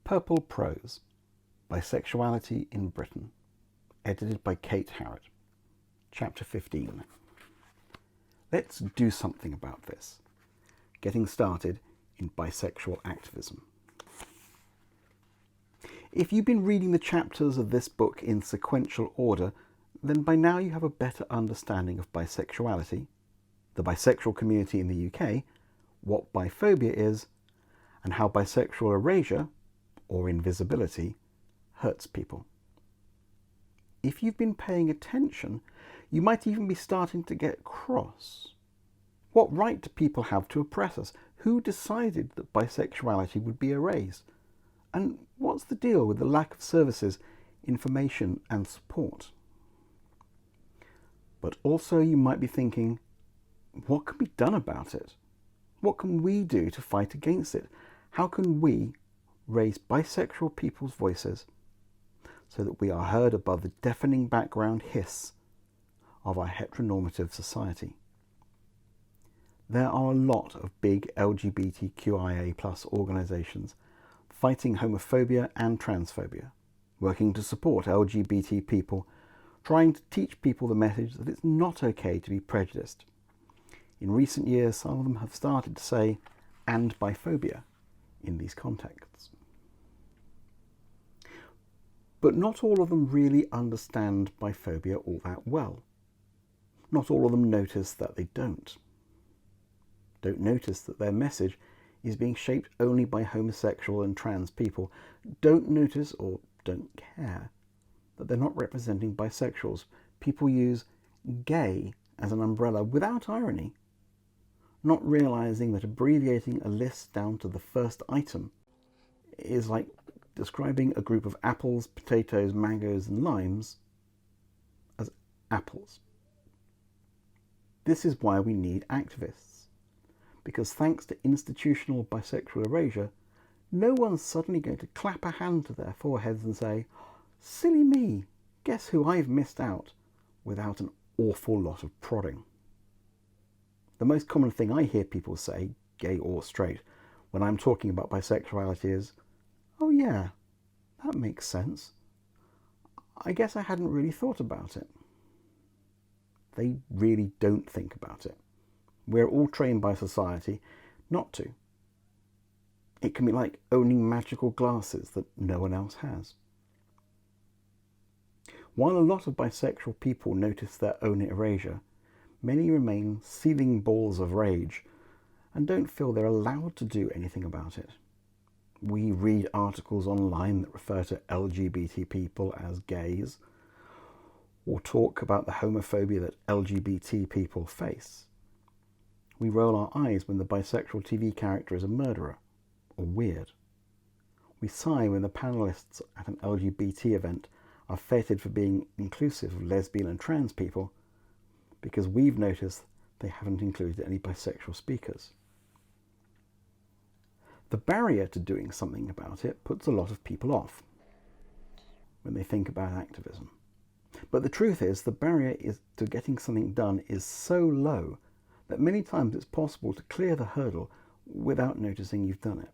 Purple Prose, Bisexuality in Britain, edited by Kate Harrod, Chapter 15. Let's do something about this. Getting started in bisexual activism. If you've been reading the chapters of this book in sequential order, then by now you have a better understanding of bisexuality, the bisexual community in the UK, what biphobia is, and how bisexual erasure, or invisibility, hurts people. If you've been paying attention, you might even be starting to get cross. What right do people have to oppress us? Who decided that bisexuality would be erased? And what's the deal with the lack of services, information and support? But also you might be thinking, what can be done about it? What can we do to fight against it? How can we raise bisexual people's voices so that we are heard above the deafening background hiss of our heteronormative society? There are a lot of big LGBTQIA+ organisations fighting homophobia and transphobia, working to support LGBT people, trying to teach people the message that it's not okay to be prejudiced. In recent years, some of them have started to say, and biphobia, in these contexts. But not all of them really understand biphobia all that well. Not all of them notice that they don't notice that their message is being shaped only by homosexual and trans people, don't notice or don't care that they're not representing bisexuals. People use gay as an umbrella without irony, not realising that abbreviating a list down to the first item is like describing a group of apples, potatoes, mangoes and limes as apples. This is why we need activists. Because thanks to institutional bisexual erasure, no one's suddenly going to clap a hand to their foreheads and say, silly me, guess who I've missed out, without an awful lot of prodding. The most common thing I hear people say, gay or straight, when I'm talking about bisexuality is, oh yeah, that makes sense. I guess I hadn't really thought about it. They really don't think about it. We're all trained by society not to. It can be like owning magical glasses that no one else has. While a lot of bisexual people notice their own erasure, many remain seething balls of rage and don't feel they're allowed to do anything about it. We read articles online that refer to LGBT people as gays, or talk about the homophobia that LGBT people face. We roll our eyes when the bisexual TV character is a murderer or weird. We sigh when the panellists at an LGBT event are feted for being inclusive of lesbian and trans people because we've noticed they haven't included any bisexual speakers. The barrier to doing something about it puts a lot of people off when they think about activism. But the truth is, the barrier to getting something done is so low that many times it's possible to clear the hurdle without noticing you've done it.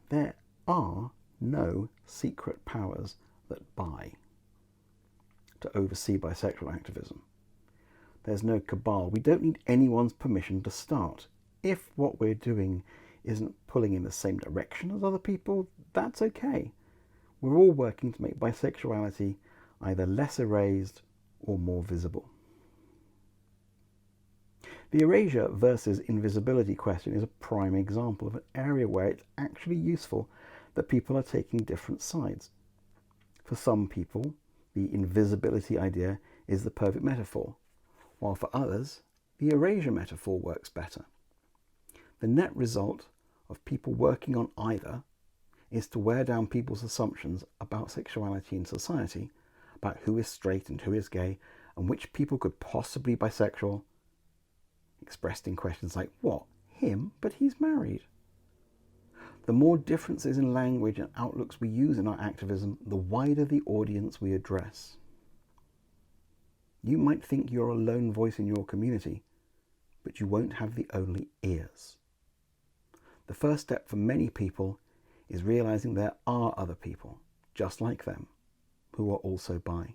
There are no secret powers that buy to oversee bisexual activism. There's no cabal. We don't need anyone's permission to start. If what we're doing isn't pulling in the same direction as other people, that's okay. We're all working to make bisexuality either less erased or more visible. The erasure versus invisibility question is a prime example of an area where it's actually useful that people are taking different sides. For some people, the invisibility idea is the perfect metaphor, while for others, the erasure metaphor works better. The net result of people working on either is to wear down people's assumptions about sexuality in society, about who is straight and who is gay, and which people could possibly be bisexual, expressed in questions like, what, him, but he's married? The more differences in language and outlooks we use in our activism, the wider the audience we address. You might think you're a lone voice in your community, but you won't have the only ears. The first step for many people is realizing there are other people, just like them, who are also bi.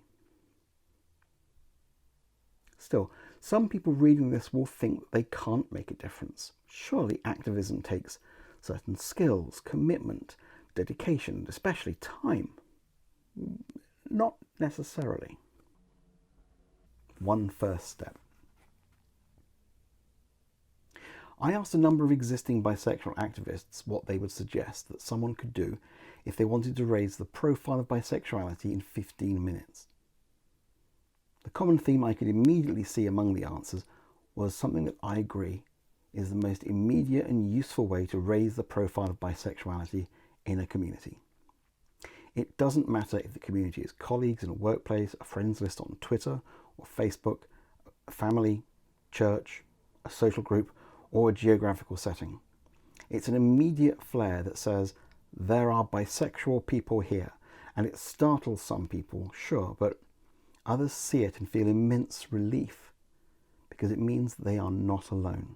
Still, some people reading this will think that they can't make a difference. Surely activism takes certain skills, commitment, dedication, and especially time. Not necessarily. One first step. I asked a number of existing bisexual activists what they would suggest that someone could do if they wanted to raise the profile of bisexuality in 15 minutes. The common theme I could immediately see among the answers was something that I agree is the most immediate and useful way to raise the profile of bisexuality in a community. It doesn't matter if the community is colleagues in a workplace, a friends list on Twitter or Facebook, a family, church, a social group, or a geographical setting. It's an immediate flare that says, there are bisexual people here, and it startles some people, sure, but others see it and feel immense relief because it means they are not alone.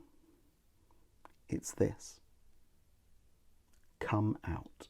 It's this: come out.